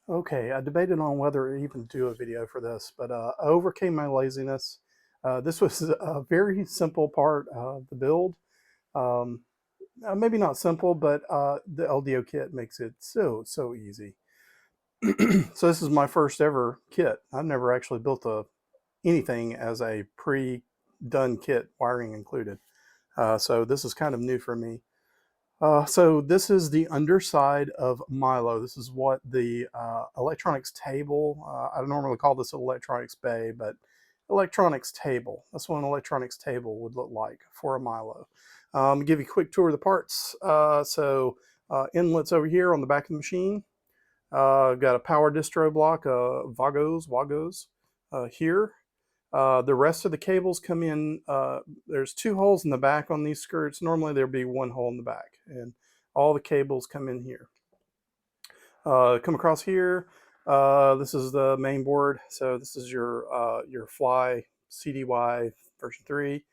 Okay, I debated on whether to even do a video for this, but I overcame my laziness. This was a very simple part of the build. Um, Maybe not simple, but the LDO kit makes it so easy. So this is my first ever kit. I've never actually built anything as a pre-done kit, wiring included. So this is kind of new for me. So this is the underside of Milo. This is what the electronics table, I normally call this electronics bay, but electronics table. That's what an electronics table would look like for a Milo. Give you a quick tour of the parts. Inlets over here on the back of the machine. Got a power distro block, Wagos here. The rest of the cables come in, there's two holes in the back on these skirts. Normally there'd be one hole in the back, and all the cables come in here. Come across here. This is the main board. So this is your Fly CDY version 3.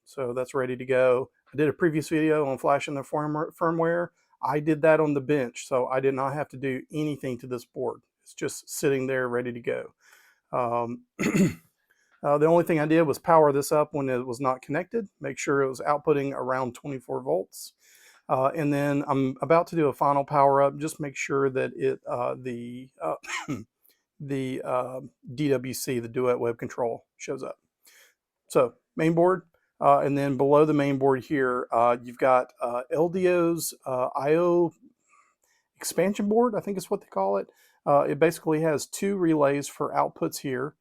So that's ready to go. I did a previous video on flashing the firmware. I did that on the bench, so I did not have to do anything to this board. It's just sitting there ready to go. The only thing I did was power this up when it was not connected, make sure it was outputting around 24 volts. And then I'm about to do a final power up, just make sure that the DWC, the Duet Web Control, shows up. So main board, and then below the main board here, you've got LDO's IO expansion board, I think is what they call it. It basically has two relays for outputs here.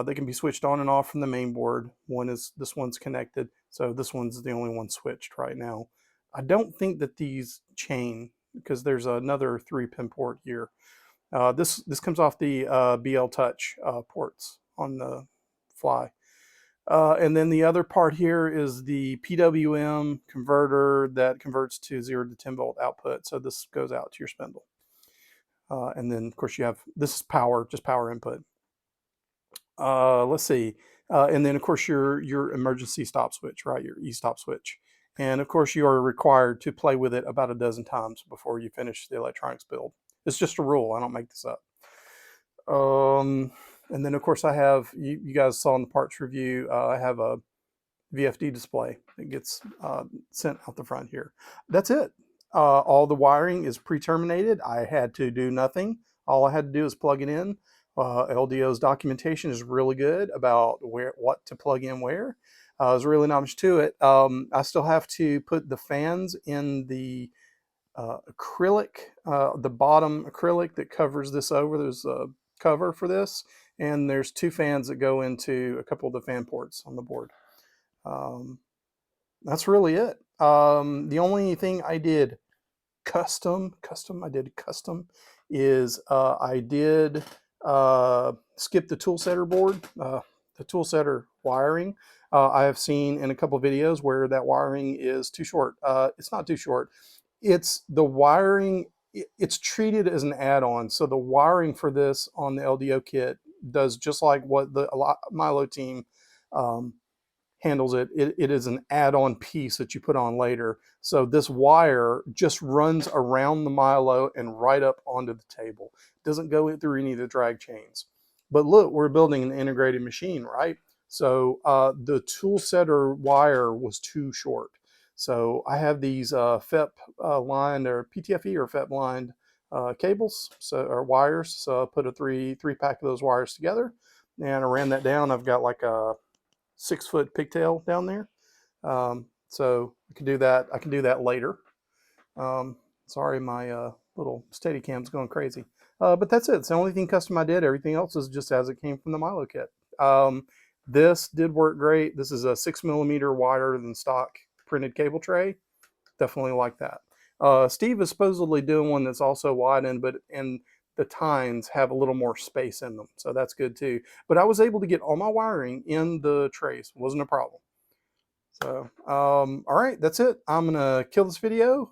They can be switched on and off from the main board. This one's connected, so this one's the only one switched right now. I don't think that these chain because there's another 3-pin port here. This comes off the BL Touch ports on the Fly. And then the other part here is the PWM converter that converts to 0 to 10 volt output. So this goes out to your spindle. And then of course you have, this is power, just power input. Let's see. And then of course your emergency stop switch, right? Your e-stop switch. And of course you are required to play with it about a dozen times before you finish the electronics build. It's just a rule, I don't make this up. And then of course I have, you guys saw in the parts review, I have a VFD display that gets sent out the front here. That's it. All the wiring is pre-terminated. I had to do nothing. All I had to do is plug it in. LDO's documentation is really good about what to plug in where. There's really not much to it. I still have to put the fans in the acrylic, the bottom acrylic that covers this over. There's a cover for this, and there's two fans that go into a couple of the fan ports on the board. That's really it. The only thing I did custom is I did skip the tool setter board, the tool setter wiring. I have seen in a couple of videos where that wiring is too short. It's not too short. It's the wiring, it's treated as an add-on. So the wiring for this on the LDO kit does just like what the Milo team handles it. It is an add-on piece that you put on later. So this wire just runs around the Milo and right up onto the table. It doesn't go through any of the drag chains. But look, we're building an integrated machine, right? So the tool setter wire was too short. So I have these FEP lined or PTFE or FEP lined cables, or wires. So I put a three pack of those wires together, and I ran that down. I've got like a 6-foot pigtail down there. So I can do that. I can do that later. Sorry, my little Steadicam's going crazy. But that's it. It's the only thing custom I did. Everything else is just as it came from the Milo kit. This did work great. This is a 6mm wider than stock printed cable tray. Definitely like that. Steve is supposedly doing one that's also widened, but the tines have a little more space in them, so that's good too. But I was able to get all my wiring in the trays. Wasn't a problem. So, all right, that's it. I'm gonna kill this video.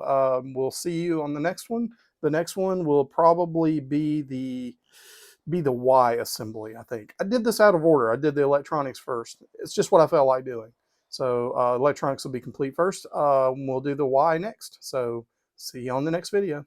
We'll see you on the next one. The next one will probably be the Y assembly, I think. I did this out of order. I did the electronics first. It's just what I felt like doing. So electronics will be complete first. We'll do the Y next. So see you on the next video.